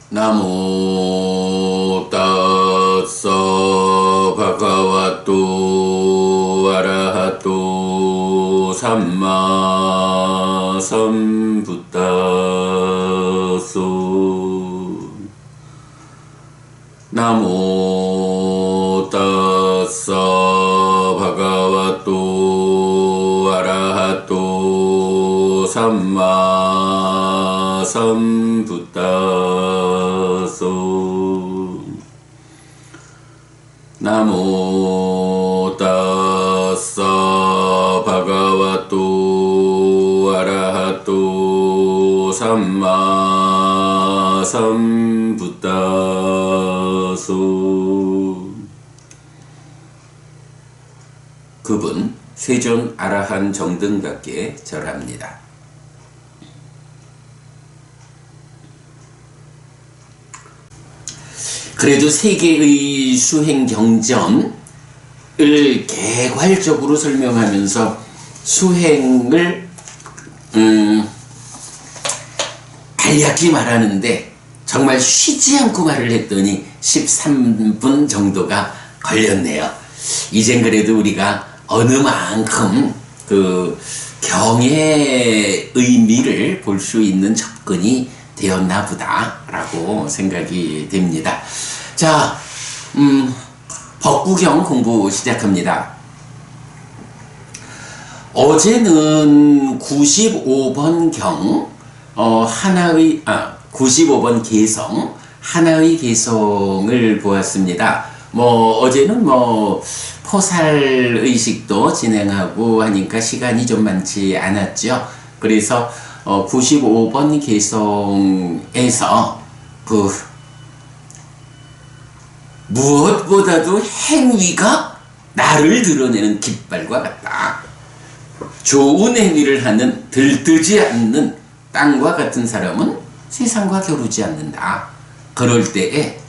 나모 따서 바가와또 아라하또 삼마 삼부타소 나모 따서 바가와또 아라하또 삼마 삼부타소 나모 따서 바가와또 아라하또 삼마 삼부타소. 그분 세존 아라한 정등각께 절합니다. 그래도 세계의 수행 경전을 개괄적으로 설명하면서 수행을 간략히 말하는데 정말 쉬지 않고 말을 했더니 13분 정도가 걸렸네요. 이젠 그래도 우리가 어느 만큼 그 경의 의미를 볼 수 있는 접근이 되었나 보다 라고 생각이 됩니다. 자, 법구경 공부 시작합니다. 어제는 95번 경, 95번 개성, 하나의 개성을 보았습니다. 어제는 포살의식도 진행하고 하니까 시간이 좀 많지 않았죠. 그래서 95번 개성에서 무엇보다도 행위가 나를 드러내는 깃발과 같다. 좋은 행위를 하는 들뜨지 않는 땅과 같은 사람은 세상과 겨루지 않는다. 그럴 때에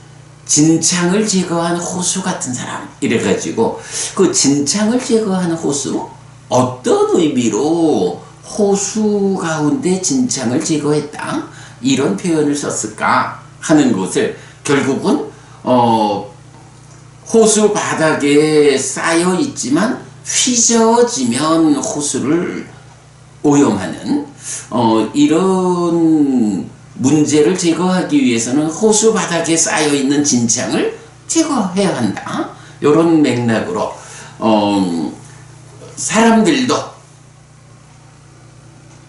진창을 제거한 호수 같은 사람 이래가지고 그 진창을 제거하는 호수, 어떤 의미로 호수 가운데 진창을 제거했다 이런 표현을 썼을까 하는 것을 결국은 호수 바닥에 쌓여 있지만 휘저어지면 호수를 오염하는 이런 문제를 제거하기 위해서는 호수 바닥에 쌓여 있는 진창을 제거해야 한다. 이런 맥락으로 사람들도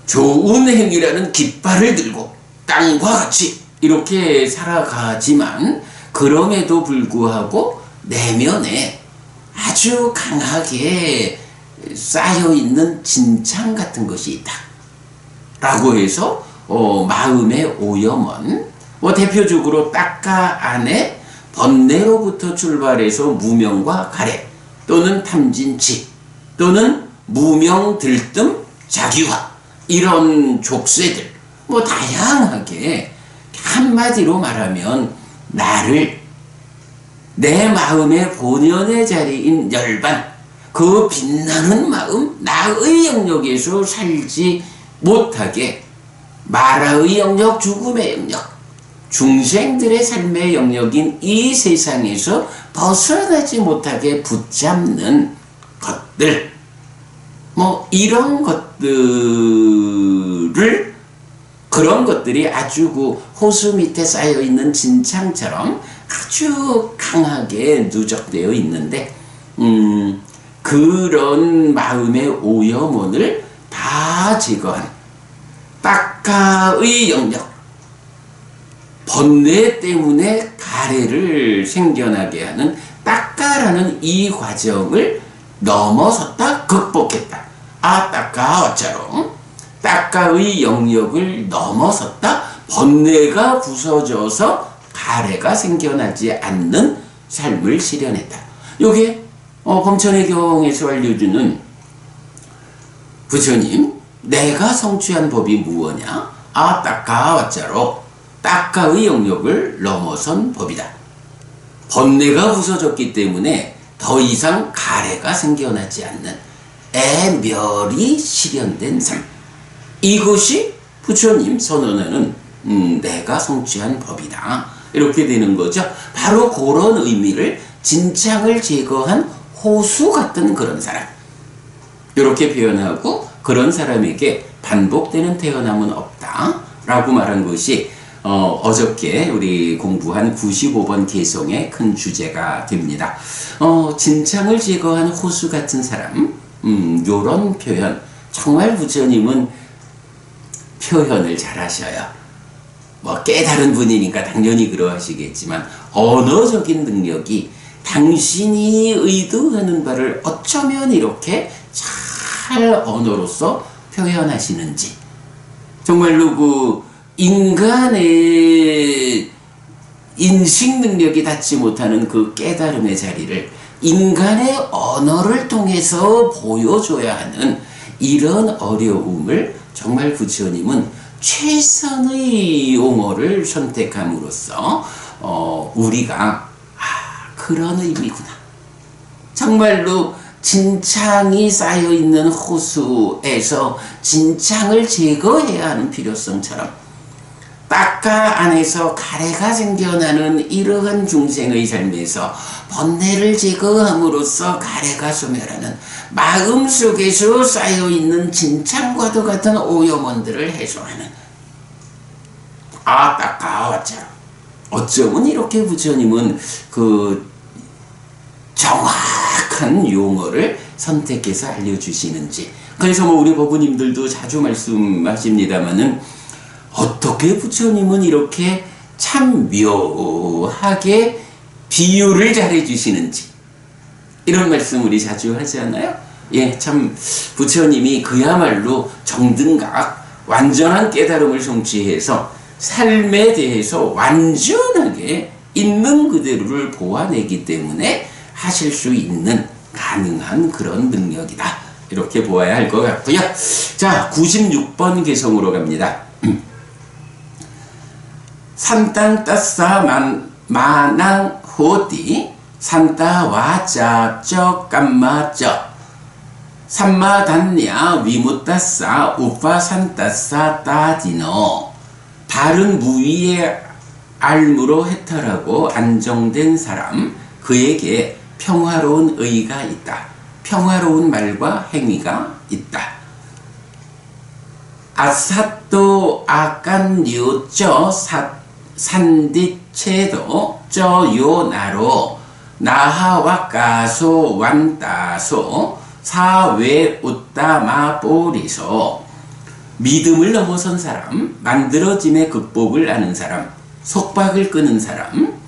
좋은 행위라는 깃발을 들고 땅과 같이 이렇게 살아가지만 그럼에도 불구하고 내면에 아주 강하게 쌓여있는 진창 같은 것이 있다 라고 해서 마음의 오염은 대표적으로 딱가 안에 번뇌로부터 출발해서 무명과 가래 또는 탐진치 또는 무명 들뜸 자기화 이런 족쇄들 다양하게 한마디로 말하면 나를 내 마음의 본연의 자리인 열반 그 빛나는 마음 나의 영역에서 살지 못하게 마라의 영역 죽음의 영역 중생들의 삶의 영역인 이 세상에서 벗어나지 못하게 붙잡는 것들 이런 것들을 그런 것들이 아주 그 호수 밑에 쌓여있는 진창처럼 아주 강하게 누적되어 있는데 그런 마음의 오염원을 다 제거한 딱가의 영역 번뇌 때문에 가래를 생겨나게 하는 딱가라는 이 과정을 넘어섰다 극복했다. 딱가 어짜로 딱가의 영역을 넘어섰다 번뇌가 부서져서 가래가 생겨나지 않는 삶을 실현했다. 요게 범천의 경에서 알려주는 부처님 내가 성취한 법이 무엇냐? 딱가 어짜로 딱가의 영역을 넘어선 법이다. 번뇌가 부서졌기 때문에 더 이상 가래가 생겨나지 않는 애멸이 실현된 삶. 이것이 부처님 선언하는 내가 성취한 법이다. 이렇게 되는 거죠. 바로 그런 의미를 진창을 제거한 호수 같은 그런 사람. 이렇게 표현하고 그런 사람에게 반복되는 태어남은 없다. 라고 말한 것이 어저께 우리 공부한 95번 개성의 큰 주제가 됩니다. 진창을 제거한 호수 같은 사람, 요런 표현, 정말 부처님은 표현을 잘 하셔요. 뭐 깨달은 분이니까 당연히 그러하시겠지만 언어적인 능력이 당신이 의도하는 바를 어쩌면 이렇게 잘 언어로서 표현하시는지, 정말로 그 인간의 인식 능력이 닿지 못하는 그 깨달음의 자리를 인간의 언어를 통해서 보여줘야 하는 이런 어려움을 정말 부처님은 최선의 용어를 선택함으로써 우리가 그런 의미구나. 정말로 진창이 쌓여있는 호수에서 진창을 제거해야 하는 필요성처럼 딱가 안에서 가래가 생겨나는 이러한 중생의 삶에서 번뇌를 제거함으로써 가래가 소멸하는 마음속에서 쌓여있는 진창과도 같은 오염원들을 해소하는 딱가와처럼 어쩌면 이렇게 부처님은 그 정확한 용어를 선택해서 알려주시는지. 그래서 뭐 우리 법부님들도 자주 말씀하십니다마는 어떻게 부처님은 이렇게 참 묘하게 비유를 잘해 주시는지, 이런 말씀 우리 자주 하지 않아요? 예, 참 부처님이 그야말로 정등각 완전한 깨달음을 성취해서 삶에 대해서 완전하게 있는 그대로를 보아내기 때문에 하실 수 있는 가능한 그런 능력이다. 이렇게 보아야 할 것 같고요. 자, 96번 개성으로 갑니다. 산땅 따싸 마낭 호띠 산따 와짜 쩌 깜마 쩌 산마 단냐 위무따싸 우파 산따싸 따디노. 다른 무위의 알무로 해탈하고 안정된 사람, 그에게 평화로운 의가 있다. 평화로운 말과 행위가 있다. 아사또 아깐류쩌 산디체도 쩌요나로 나하와까소 완따소 사외 웃다마보리소. 믿음을 넘어선 사람, 만들어짐의 극복을 아는 사람, 속박을 끄는 사람,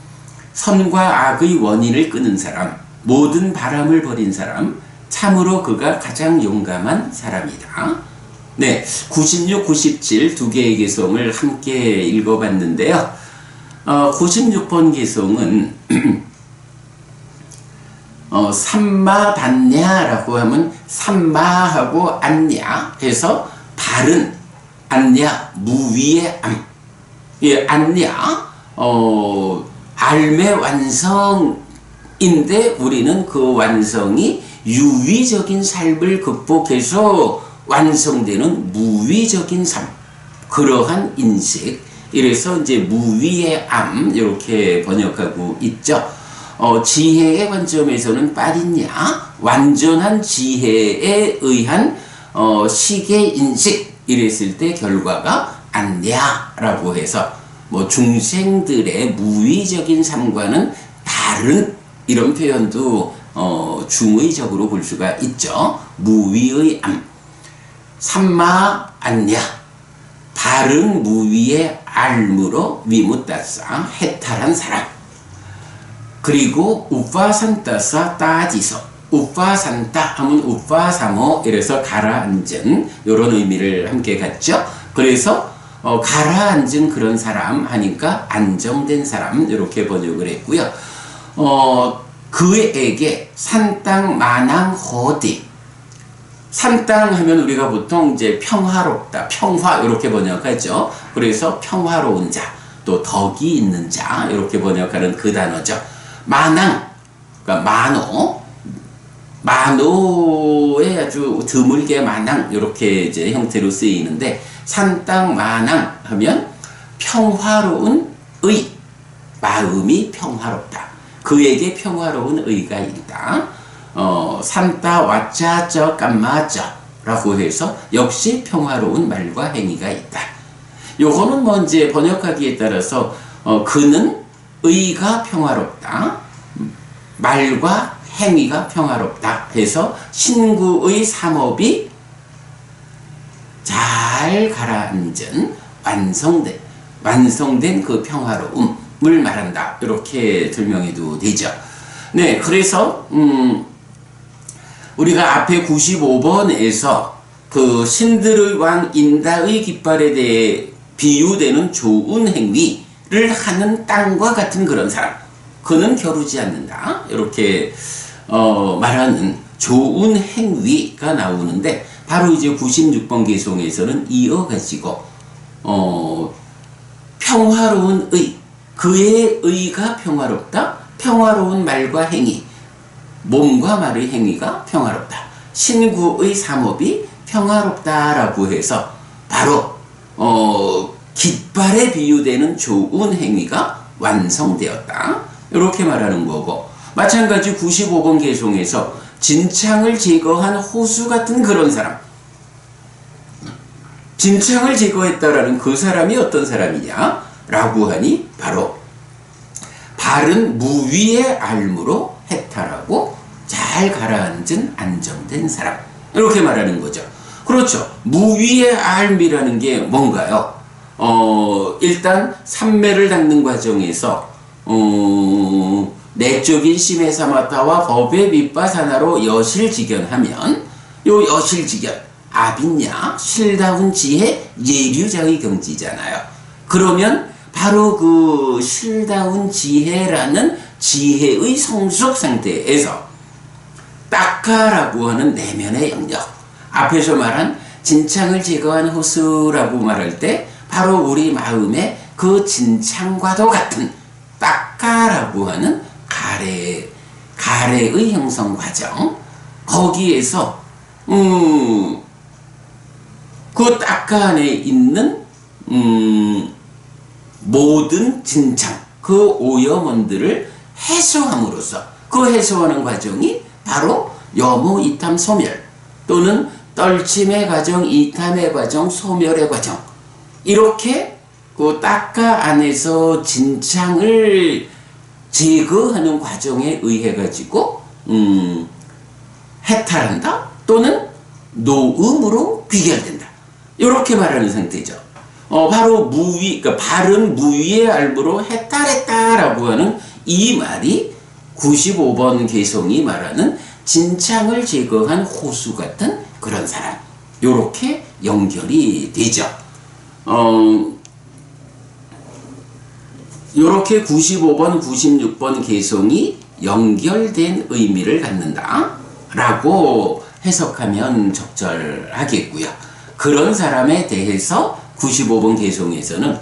선과 악의 원인을 끄는 사람, 모든 바람을 버린 사람, 참으로 그가 가장 용감한 사람이다. 네, 96, 97 두 개의 개성을 함께 읽어봤는데요. 96번 개성은 삼마단냐라고 하면 삼마하고 안냐 해서 바른 안냐, 무위의 암. 예, 안냐, 삶의 완성인데 우리는 그 완성이 유위적인 삶을 극복해서 완성되는 무위적인 삶, 그러한 인식. 이래서 이제 무위의 암 이렇게 번역하고 있죠. 지혜의 관점에서는 빠리냐, 완전한 지혜에 의한 시계 인식, 이랬을 때 결과가 안냐라고 해서 뭐 중생들의 무위적인 삶과는 다른 이런 표현도 중의적으로 볼 수가 있죠. 무위의 암, 삼마 안냐, 바른 무위의 알무로 위무따싸 해탈한 사람. 그리고 우파산따싸 따지서, 우파산따 하면 우파사모, 이래서 가라앉은 이런 의미를 함께 갖죠. 그래서 가라앉은 그런 사람 하니까 안정된 사람 이렇게 번역을 했고요. 그에게 산땅 마낭 호디, 산땅 하면 우리가 보통 이제 평화롭다, 평화 이렇게 번역하죠. 그래서 평화로운 자, 또 덕이 있는 자 이렇게 번역하는 그 단어죠. 마낭, 그러니까 만호에 아주 드물게 마낭 이렇게 이제 형태로 쓰이는데 산땅 마낭 하면 평화로운 의, 마음이 평화롭다. 그에게 평화로운 의가 있다. 산타 와짜쩌 깜마쩌 라고 해서 역시 평화로운 말과 행위가 있다. 요거는 뭐 이제 번역하기에 따라서 그는 의가 평화롭다. 말과 행위가 평화롭다 해서 신구의 삼업이 잘 가라앉은 완성된 그 평화로움을 말한다. 이렇게 설명해도 되죠. 네, 그래서 우리가 앞에 95번에서 그 신들의 왕 인다의 깃발에 대해 비유되는 좋은 행위를 하는 땅과 같은 그런 사람, 그는 겨루지 않는다. 이렇게 말하는 좋은 행위가 나오는데, 바로 이제 96번 개송에서는 이어가지고 평화로운 의, 그의 의가 평화롭다. 평화로운 말과 행위, 몸과 말의 행위가 평화롭다. 신구의 삼업이 평화롭다라고 해서 바로 깃발에 비유되는 좋은 행위가 완성되었다. 이렇게 말하는 거고, 마찬가지 95번 개송에서 진창을 제거한 호수 같은 그런 사람, 진창을 제거했다라는 그 사람이 어떤 사람이냐 라고 하니 바로 바른 무위의 알무로 해탈하고 잘 가라앉은 안정된 사람, 이렇게 말하는 거죠. 그렇죠. 무위의 알미라는 게 뭔가요? 일단 삼매를 닦는 과정에서 내적인 심해사마타와 법의 밑바사나로 여실직연하면, 요 여실직연, 아빈야, 실다운 지혜, 예류자의 경지잖아요. 그러면 바로 그 실다운 지혜라는 지혜의 성숙 상태에서 딱가라고 하는 내면의 영역, 앞에서 말한 진창을 제거한 호수라고 말할 때 바로 우리 마음의 그 진창과도 같은 딱가라고 하는 가래의 형성 과정, 거기에서 그 딱가 안에 있는 모든 진창, 그 오염원들을 해소함으로써, 그 해소하는 과정이 바로 여무, 이탐, 소멸, 또는 떨침의 과정, 이탐의 과정, 소멸의 과정, 이렇게 그 딱가 안에서 진창을 제거하는 과정에 의해 가지고 해탈한다, 또는 노음으로 귀결된다, 이렇게 말하는 상태죠. 바로 무위, 그러니까 바른 무위의 알무로 해탈했다라고 하는 이 말이 95번 개송이 말하는 진창을 제거한 호수 같은 그런 사람, 요렇게 연결이 되죠. 요렇게 95번, 96번 개송이 연결된 의미를 갖는다 라고 해석하면 적절하겠고요. 그런 사람에 대해서 95번 개송에서는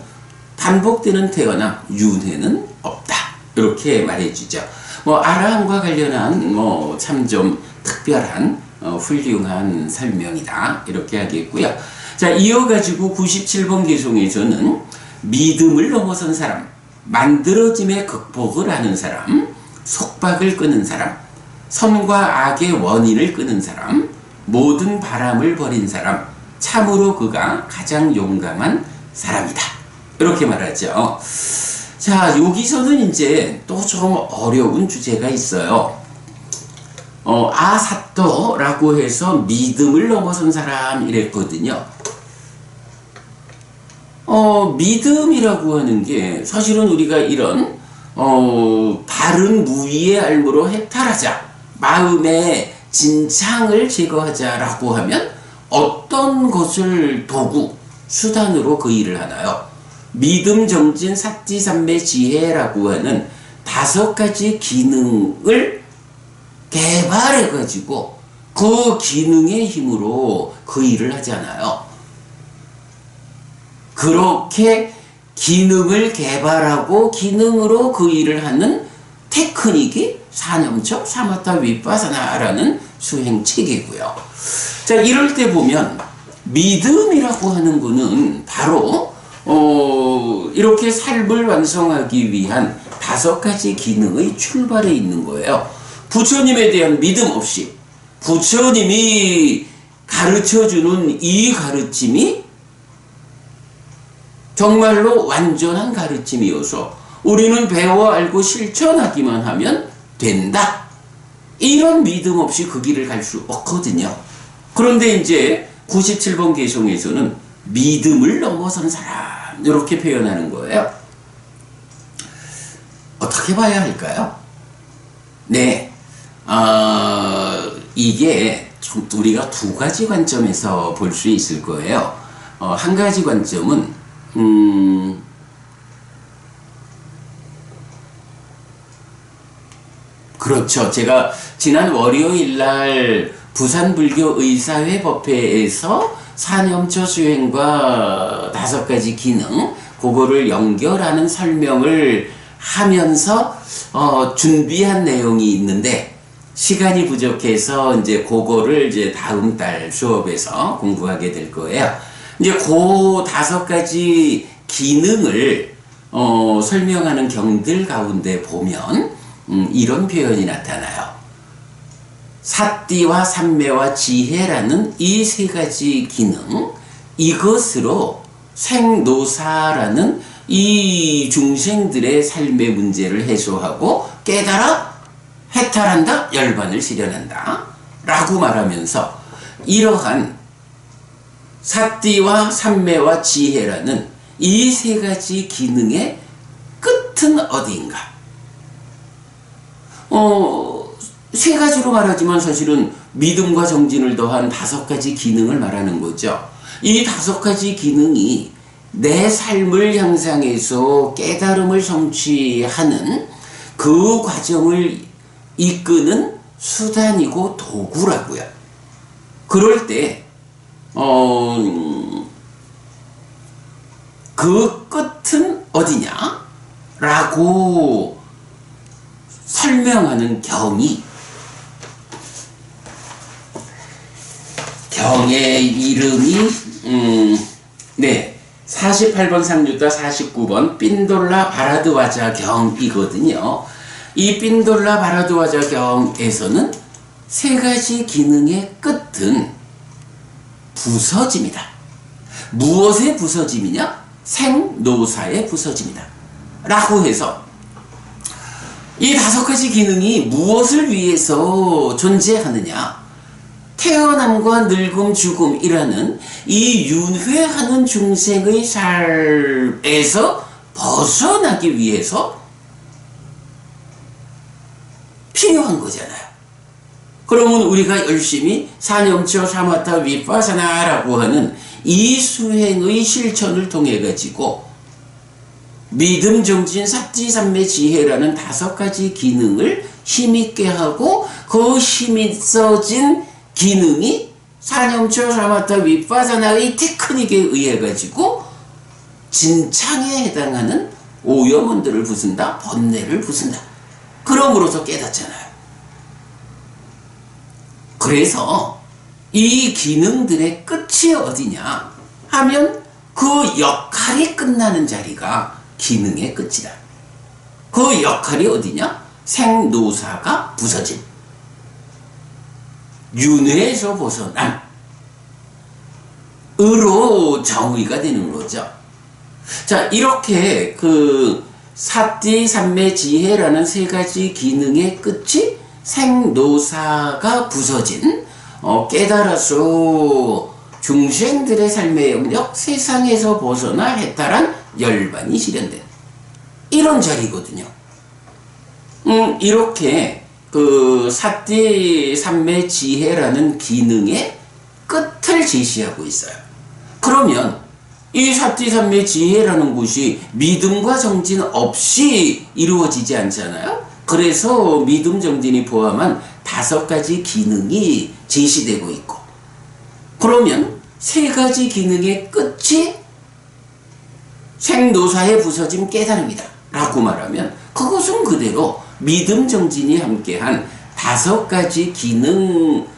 반복되는 태어나 윤회는 없다, 이렇게 말해주죠. 아라함과 관련한 참 좀 특별한 훌륭한 설명이다, 이렇게 하겠고요. 자, 이어가지고 97번 개송에서는 믿음을 넘어선 사람, 만들어짐의 극복을 하는 사람, 속박을 끄는 사람, 선과 악의 원인을 끄는 사람, 모든 바람을 버린 사람, 참으로 그가 가장 용감한 사람이다, 이렇게 말하죠. 자, 여기서는 이제 또 좀 어려운 주제가 있어요. 아사또라고 해서 믿음을 넘어선 사람 이랬거든요. 믿음이라고 하는 게 사실은 우리가 이런 바른 무위의 알무로 해탈하자, 마음의 진창을 제거하자라고 하면 어떤 것을 도구, 수단으로 그 일을 하나요? 믿음, 정진, 사티, 삼매, 지혜라고 하는 5가지 기능을 개발해가지고 그 기능의 힘으로 그 일을 하잖아요. 그렇게 기능을 개발하고 기능으로 그 일을 하는 테크닉이 사념적 사마타 위파사나라는 수행 체계고요. 자, 이럴 때 보면 믿음이라고 하는 거는 바로 이렇게 삶을 완성하기 위한 5가지 기능의 출발에 있는 거예요. 부처님에 대한 믿음 없이 부처님이 가르쳐주는 이 가르침이 정말로 완전한 가르침이어서 우리는 배워 알고 실천하기만 하면 된다. 이런 믿음 없이 그 길을 갈 수 없거든요. 그런데 이제 97번 개송에서는 믿음을 넘어선 사람 이렇게 표현하는 거예요. 어떻게 봐야 할까요? 네, 이게 좀 우리가 2가지 관점에서 볼 수 있을 거예요. 한 가지 관점은 그렇죠. 제가 지난 월요일 날 부산불교의사회 법회에서 사념처 수행과 5가지 기능, 그거를 연결하는 설명을 하면서 준비한 내용이 있는데 시간이 부족해서 이제 그거를 이제 다음 달 수업에서 공부하게 될 거예요. 이제 그 5가지 기능을 설명하는 경들 가운데 보면 이런 표현이 나타나요. 사띠와 삼매와 지혜라는 이 3가지 기능, 이것으로 생노사라는 이 중생들의 삶의 문제를 해소하고 깨달아 해탈한다, 열반을 실현한다 라고 말하면서 이러한 사띠와 삼매와 지혜라는 이 3가지 기능의 끝은 어디인가? 3가지로 말하지만 사실은 믿음과 정진을 더한 5가지 기능을 말하는 거죠. 이 5가지 기능이 내 삶을 향상해서 깨달음을 성취하는 그 과정을 이끄는 수단이고 도구라고요. 그럴 때 그 끝은 어디냐? 라고 설명하는 경의 이름이 48번 상류타 49번 핀돌라 바라드와자 경이거든요. 이 핀돌라 바라드와자 경에서는 3가지 기능의 끝은 부서짐이다. 무엇의 부서짐이냐? 생노사의 부서짐이다 라고 해서 이 5가지 기능이 무엇을 위해서 존재하느냐? 태어남과 늙음, 죽음이라는 이 윤회하는 중생의 삶에서 벗어나기 위해서 필요한 거잖아요. 그러면 우리가 열심히 사념처 사마타 위파사나라고 하는 이 수행의 실천을 통해 가지고 믿음, 정진, 삽지, 삼매, 지혜라는 5가지 기능을 힘있게 하고 그 힘있어진 기능이 사념처 사마타 위파사나의 테크닉에 의해 가지고 진창에 해당하는 오염원들을 부순다, 번뇌를 부순다. 그럼으로써 깨닫잖아요. 그래서 이 기능들의 끝이 어디냐 하면 그 역할이 끝나는 자리가 기능의 끝이다. 그 역할이 어디냐? 생노사가 부서짐, 윤회에서 벗어남 으로 정의가 되는 거죠. 자, 이렇게 그 사띠, 삼매, 지혜라는 3가지 기능의 끝이 생노사가 부서진 깨달아서 중생들의 삶의 영역, 세상에서 벗어나 해탈한 열반이 실현된 이런 자리거든요. 이렇게 그 사띠, 삼매, 지혜라는 기능의 끝을 제시하고 있어요. 그러면 이 사띠, 삼매, 지혜라는 것이 믿음과 정진 없이 이루어지지 않잖아요. 그래서 믿음, 정진이 포함한 5가지 기능이 제시되고 있고, 그러면 3가지 기능의 끝이 생노사의 부서짐 깨달음이다 라고 말하면 그것은 그대로 믿음, 정진이 함께한 5가지 기능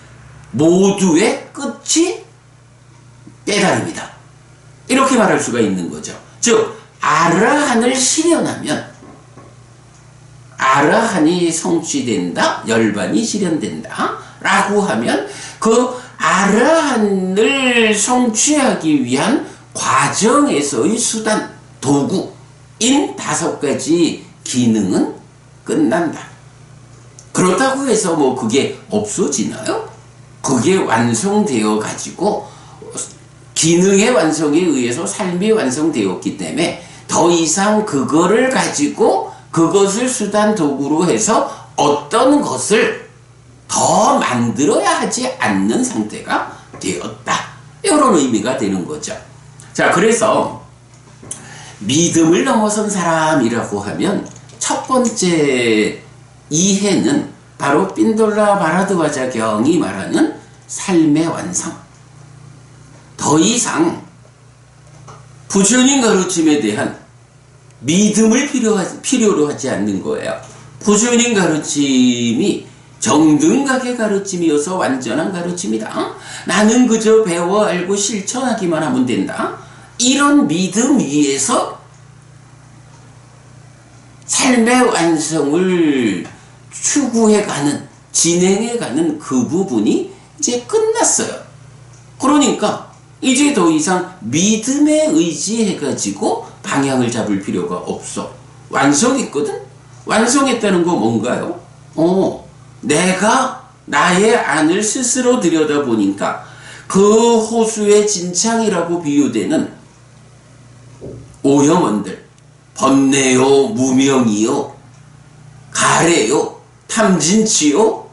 모두의 끝이 깨달음이다 이렇게 말할 수가 있는 거죠. 즉 아라한을 실현하면 아라한이 성취된다, 열반이 실현된다 라고 하면 그 아라한을 성취하기 위한 과정에서의 수단, 도구인 5가지 기능은 끝난다. 그렇다고 해서 뭐 그게 없어지나요? 그게 완성되어 가지고 기능의 완성에 의해서 삶이 완성되었기 때문에 더 이상 그거를 가지고 그것을 수단 도구로 해서 어떤 것을 더 만들어야 하지 않는 상태가 되었다. 이런 의미가 되는 거죠. 자, 그래서 믿음을 넘어선 사람이라고 하면 첫 번째 이해는 바로 핀돌라 바라드와자 경이 말하는 삶의 완성. 더 이상 부처님 가르침에 대한 믿음을 필요로 하지 않는 거예요. 부처님 가르침이 정등각의 가르침이어서 완전한 가르침이다. 나는 그저 배워 알고 실천하기만 하면 된다. 이런 믿음 위에서 삶의 완성을 추구해가는, 진행해가는 그 부분이 이제 끝났어요. 그러니까 이제 더 이상 믿음에 의지해가지고 방향을 잡을 필요가 없어. 완성했거든? 완성했다는 거 뭔가요? 내가 나의 안을 스스로 들여다보니까 그 호수의 진창이라고 비유되는 오염원들, 번뇌요, 무명이요, 가래요, 탐진치요,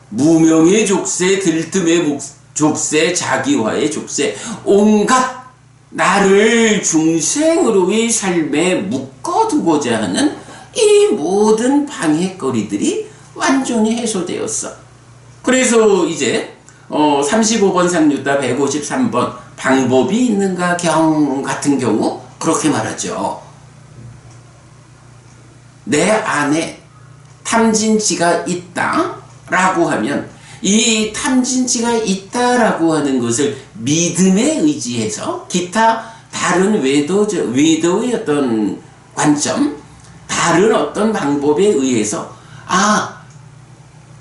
무명의 족쇄, 들뜸의 족쇄, 자기화의 족쇄, 온갖 나를 중생으로의 삶에 묶어두고자 하는 이 모든 방해거리들이 완전히 해소되었어. 그래서 이제 35번 상류다 153번 방법이 있는가 경 같은 경우 그렇게 말하죠. 내 안에 탐진치가 있다 라고 하면 이 탐진치가 있다라고 하는 것을 믿음에 의지해서 기타 다른 외도의 어떤 관점, 다른 어떤 방법에 의해서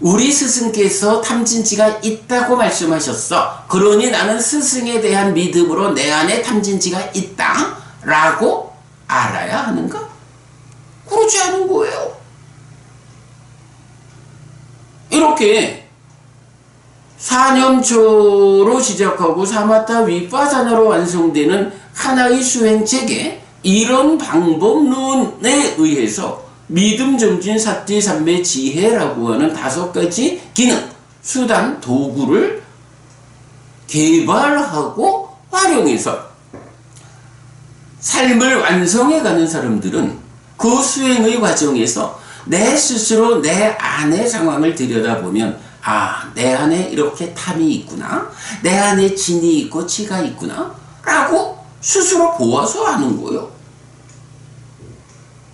우리 스승께서 탐진치가 있다고 말씀하셨어. 그러니 나는 스승에 대한 믿음으로 내 안에 탐진치가 있다 라고 알아야 하는가? 그렇지 않은 거예요. 이렇게 사념초로 시작하고 사마타 위파사나로 완성되는 하나의 수행체계, 이런 방법론에 의해서 믿음, 정진, 사티, 삼매, 지혜라고 하는 5가지 기능, 수단, 도구를 개발하고 활용해서 삶을 완성해가는 사람들은 그 수행의 과정에서 내 스스로 내 안의 상황을 들여다보면 내 안에 이렇게 탐이 있구나, 내 안에 진이 있고 치가 있구나 라고 스스로 보아서 아는 거예요.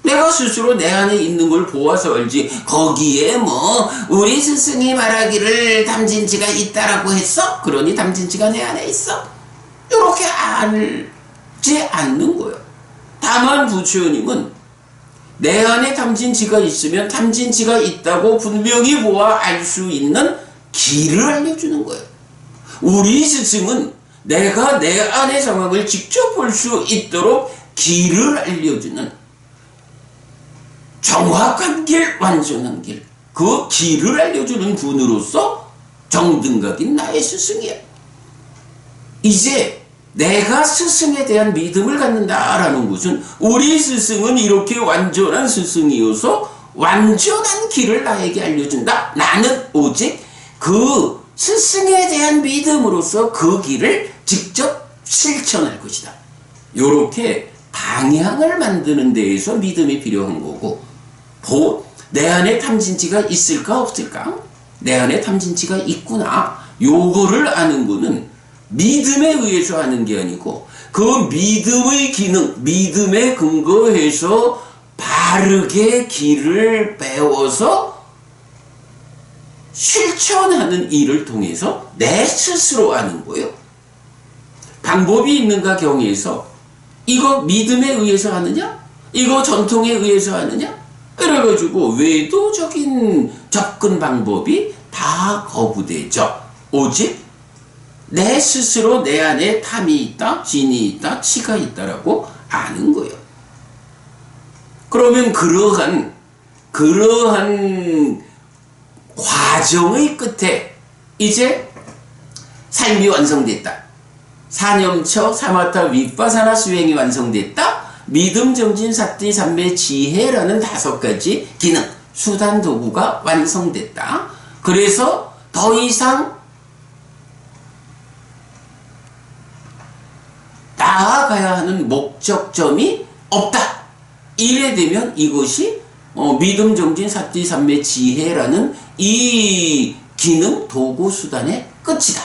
내가 스스로 내 안에 있는 걸 보아서 알지, 거기에 뭐 우리 스승이 말하기를 탐진치가 있다라고 했어? 그러니 탐진치가 내 안에 있어? 이렇게 알지 않는 거예요. 다만 부처님은 내 안에 탐진치가 있으면 탐진치가 있다고 분명히 보아 알 수 있는 길을 알려주는 거예요. 우리 스승은 내가 내 안의 상황을 직접 볼 수 있도록 길을 알려주는 정확한 길, 완전한 길, 그 길을 알려주는 분으로서 정등각인 나의 스승이야. 이제 내가 스승에 대한 믿음을 갖는다라는 것은 우리 스승은 이렇게 완전한 스승이어서 완전한 길을 나에게 알려준다. 나는 오직 그 스승에 대한 믿음으로서 그 길을 직접 실천할 것이다. 이렇게 방향을 만드는 데에서 믿음이 필요한 거고, 내 안에 탐진치가 있을까 없을까? 내 안에 탐진치가 있구나. 요거를 아는 거는 믿음에 의해서 하는 게 아니고 그 믿음의 기능, 믿음에 근거해서 바르게 길을 배워서 실천하는 일을 통해서 내 스스로 아는 거예요. 방법이 있는가 경에서 이거 믿음에 의해서 하느냐? 이거 전통에 의해서 하느냐? 그래가지고 외도적인 접근 방법이 다 거부되죠. 오직 내 스스로 내 안에 탐이 있다, 진이 있다, 치가 있다라고 아는 거예요. 그러면 그러한 과정의 끝에 이제 삶이 완성됐다. 사념처, 사마타, 윗바사나 수행이 완성됐다. 믿음, 정진, 사띠, 삼매, 지혜라는 5가지 기능, 수단, 도구가 완성됐다. 그래서 더 이상 나아가야 하는 목적점이 없다. 이래 되면 이것이 믿음, 정진, 사띠, 삼매, 지혜라는 이 기능, 도구, 수단의 끝이다.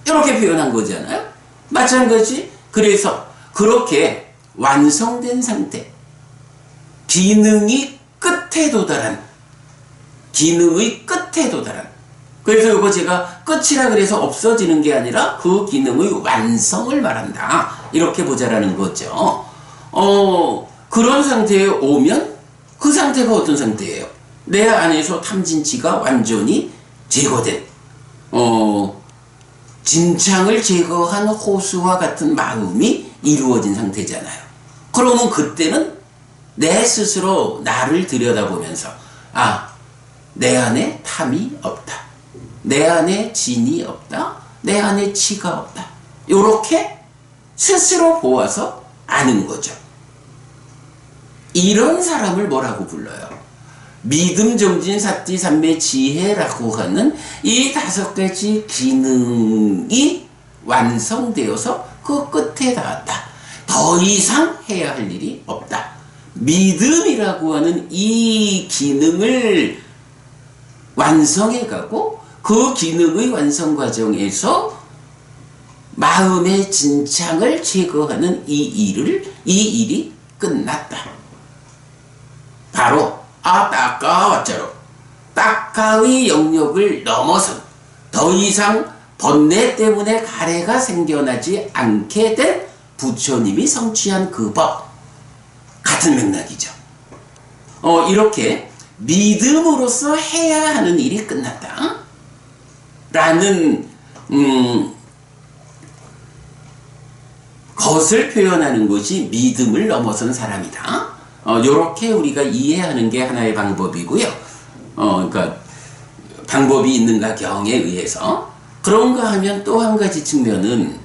이렇게 표현한 거잖아요. 마찬가지. 그래서 그렇게 완성된 상태, 기능의 끝에 도달한, 그래서 이거 제가 끝이라 그래서 없어지는 게 아니라 그 기능의 완성을 말한다. 이렇게 보자라는 거죠. 그런 상태에 오면 그 상태가 어떤 상태예요? 내 안에서 탐진치가 완전히 제거된, 진창을 제거한 호수와 같은 마음이 이루어진 상태잖아요. 그러면 그때는 내 스스로 나를 들여다보면서 내 안에 탐이 없다. 내 안에 진이 없다. 내 안에 치가 없다. 요렇게 스스로 보아서 아는 거죠. 이런 사람을 뭐라고 불러요? 믿음, 정진, 사띠, 삼매, 지혜라고 하는 이 5가지 기능이 완성되어서 그 끝에 닿았다. 더 이상 해야 할 일이 없다. 믿음이라고 하는 이 기능을 완성해가고 그 기능의 완성 과정에서 마음의 진창을 제거하는 이 일이 끝났다. 바로 따까와자로 따까의 영역을 넘어선 더 이상 번뇌 때문에 가래가 생겨나지 않게 된 부처님이 성취한 그 법, 같은 맥락이죠. 이렇게 믿음으로써 해야 하는 일이 끝났다 라는 것을 표현하는 것이 믿음을 넘어선 사람이다. 요렇게 우리가 이해하는 게 하나의 방법이고요. 그러니까 방법이 있는가 경에 의해서. 그런가 하면 또 한 가지 측면은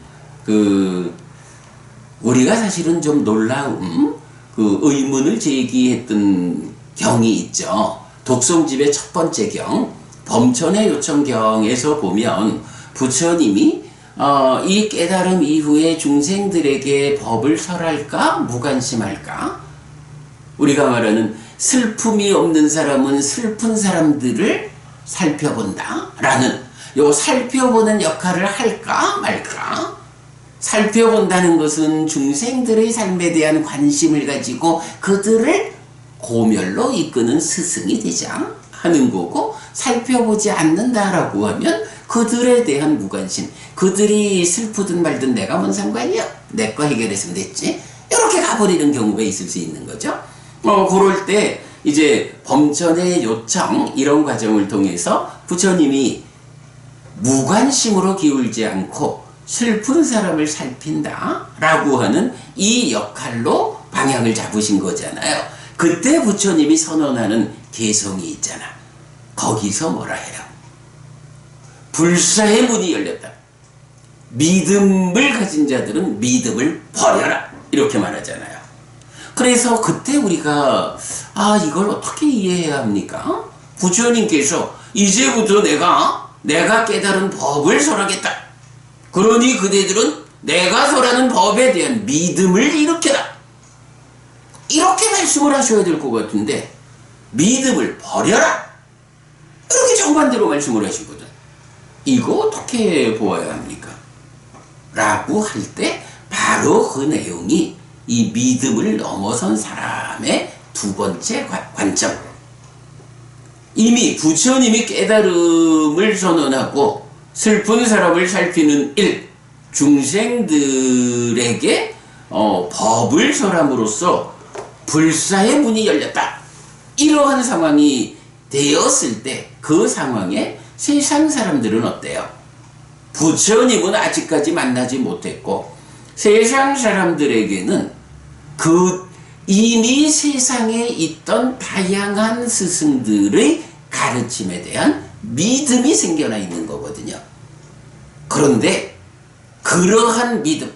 우리가 사실은 좀 놀라운 의문을 제기했던 경이 있죠. 독송집의 첫 번째 경, 범천의 요청경에서 보면 부처님이 이 깨달음 이후에 중생들에게 법을 설할까 무관심할까, 우리가 말하는 슬픔이 없는 사람은 슬픈 사람들을 살펴본다 라는 요 살펴보는 역할을 할까 말까. 살펴본다는 것은 중생들의 삶에 대한 관심을 가지고 그들을 고멸로 이끄는 스승이 되자 하는 거고, 살펴보지 않는다라고 하면 그들에 대한 무관심, 그들이 슬프든 말든 내가 뭔 상관이야, 내 거 해결했으면 됐지, 이렇게 가버리는 경우가 있을 수 있는 거죠. 그럴 때 이제 범천의 요청, 이런 과정을 통해서 부처님이 무관심으로 기울지 않고 슬픈 사람을 살핀다 라고 하는 이 역할로 방향을 잡으신 거잖아요. 그때 부처님이 선언하는 개성이 있잖아. 거기서 뭐라 해요? 불사의 문이 열렸다. 믿음을 가진 자들은 믿음을 버려라, 이렇게 말하잖아요. 그래서 그때 우리가 이걸 어떻게 이해해야 합니까? 부처님께서 이제부터 내가 깨달은 법을 설하겠다. 그러니 그대들은 내가 설하는 법에 대한 믿음을 일으켜라, 이렇게 말씀을 하셔야 될 것 같은데 믿음을 버려라, 이렇게 정반대로 말씀을 하시거든. 이거 어떻게 보아야 합니까? 라고 할 때 바로 그 내용이 이 믿음을 넘어선 사람의 2번째 관점. 이미 부처님이 깨달음을 선언하고 슬픈 사람을 살피는 일, 중생들에게 법을 설함으로써 불사의 문이 열렸다. 이러한 상황이 되었을 때 그 상황에 세상 사람들은 어때요? 부처님은 아직까지 만나지 못했고 세상 사람들에게는 이미 세상에 있던 다양한 스승들의 가르침에 대한 믿음이 생겨나 있는 거거든요. 그런데 그러한 믿음,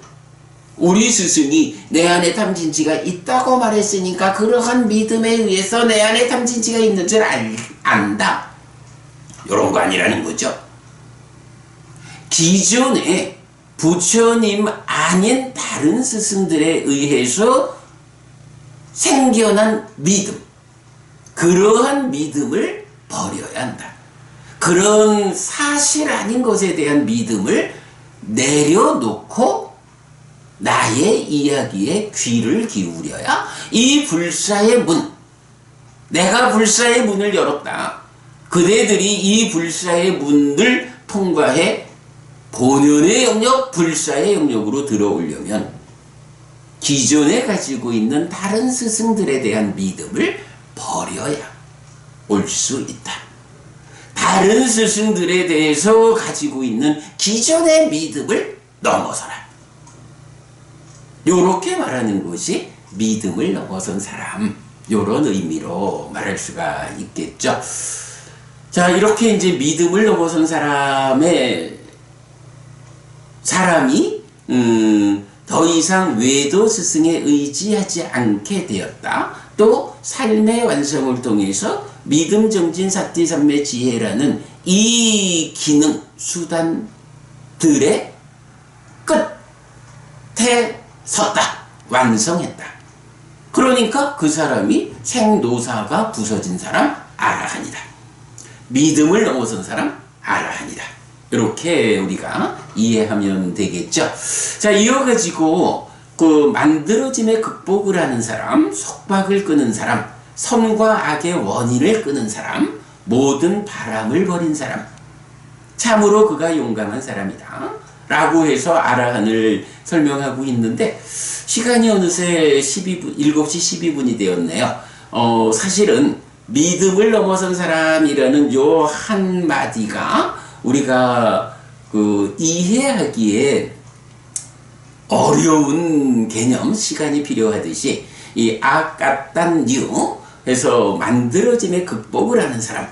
우리 스승이 내 안에 탐진치가 있다고 말했으니까 그러한 믿음에 의해서 내 안에 탐진치가 있는 줄 안다. 이런 거 아니라는 거죠. 기존에 부처님 아닌 다른 스승들에 의해서 생겨난 믿음, 그러한 믿음을 버려야 한다. 그런 사실 아닌 것에 대한 믿음을 내려놓고 나의 이야기에 귀를 기울여야 이 불사의 문, 내가 불사의 문을 열었다. 그대들이 이 불사의 문을 통과해 본연의 영역, 불사의 영역으로 들어오려면 기존에 가지고 있는 다른 스승들에 대한 믿음을 버려야 올 수 있다. 다른 스승들에 대해서 가지고 있는 기존의 믿음을 넘어서라. 요렇게 말하는 것이 믿음을 넘어선 사람, 요런 의미로 말할 수가 있겠죠. 자, 이렇게 이제 믿음을 넘어선 사람이 더 이상 외도 스승에 의지하지 않게 되었다. 또 삶의 완성을 통해서 믿음, 정진, 사티, 삼매, 지혜라는 이 기능, 수단들의 끝에 섰다. 완성했다. 그러니까 그 사람이 생노사가 부서진 사람 아라한이다. 믿음을 넘어선 사람 아라한이다. 이렇게 우리가 이해하면 되겠죠. 자, 이어가지고 그 만들어짐의 극복을 하는 사람, 속박을 끄는 사람, 선과 악의 원인을 끄는 사람, 모든 바람을 버린 사람, 참으로 그가 용감한 사람이다 라고 해서 아라한을 설명하고 있는데, 시간이 어느새 7시 12분이 되었네요. 사실은 믿음을 넘어선 사람이라는 요 한마디가 우리가 이해하기에 어려운 개념, 시간이 필요하듯이 이 아까딴유 해서 만들어짐의 극복을 하는 사람,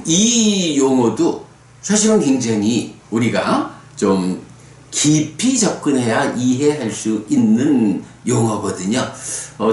이 용어도 사실은 굉장히 우리가 좀 깊이 접근해야 이해할 수 있는 용어거든요.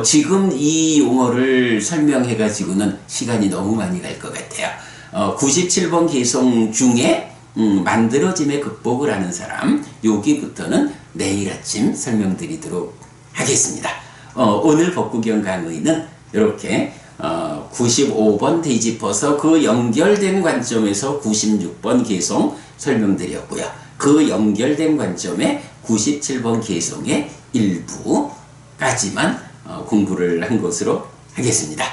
지금 이 용어를 설명해 가지고는 시간이 너무 많이 갈 것 같아요. 97번 개송 중에 만들어짐의 극복을 하는 사람, 여기부터는 내일 아침 설명드리도록 하겠습니다. 오늘 법구경 강의는 이렇게 95번 되짚어서 그 연결된 관점에서 96번 개송 설명드렸고요. 그 연결된 관점에 97번 개송의 일부까지만 공부를 한 것으로 하겠습니다.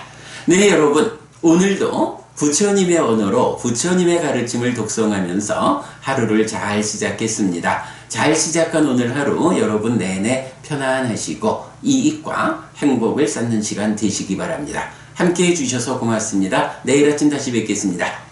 네, 여러분, 오늘도 부처님의 언어로 부처님의 가르침을 독송하면서 하루를 잘 시작했습니다. 잘 시작한 오늘 하루 여러분 내내 편안하시고 이익과 행복을 쌓는 시간 되시기 바랍니다. 함께 해주셔서 고맙습니다. 내일 아침 다시 뵙겠습니다.